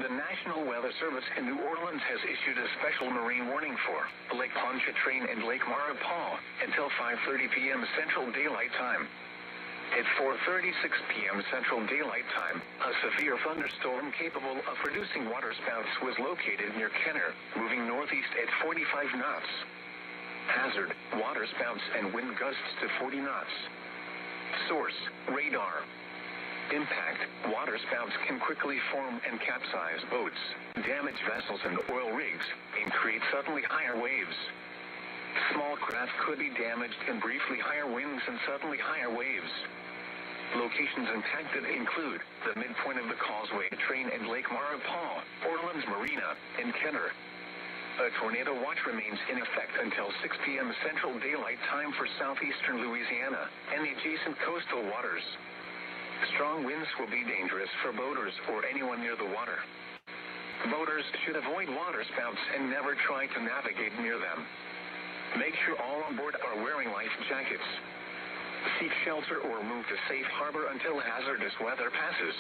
The National Weather Service in New Orleans has issued a special marine warning for Lake Pontchartrain and Lake Maurepas until 5:30 p.m. Central Daylight Time. At 4:36 p.m. Central Daylight Time, a severe thunderstorm capable of producing waterspouts was located near Kenner, moving northeast at 45 knots. Hazard, waterspouts and wind gusts to 40 knots. Source, radar. Impact, waterspouts can quickly form and capsize boats, damage vessels and oil rigs, and create suddenly higher waves. Small craft could be damaged in briefly higher winds and suddenly higher waves. Locations impacted include the midpoint of the Causeway Train and Lake Maurepas, Orleans Marina, and Kenner. A tornado watch remains in effect until 6 p.m. Central Daylight Time for southeastern Louisiana and the adjacent coastal waters. Strong winds will be dangerous for boaters or anyone near the water. Boaters should avoid waterspouts and never try to navigate near them. Make sure all on board are wearing life jackets. Seek shelter or move to safe harbor until hazardous weather passes.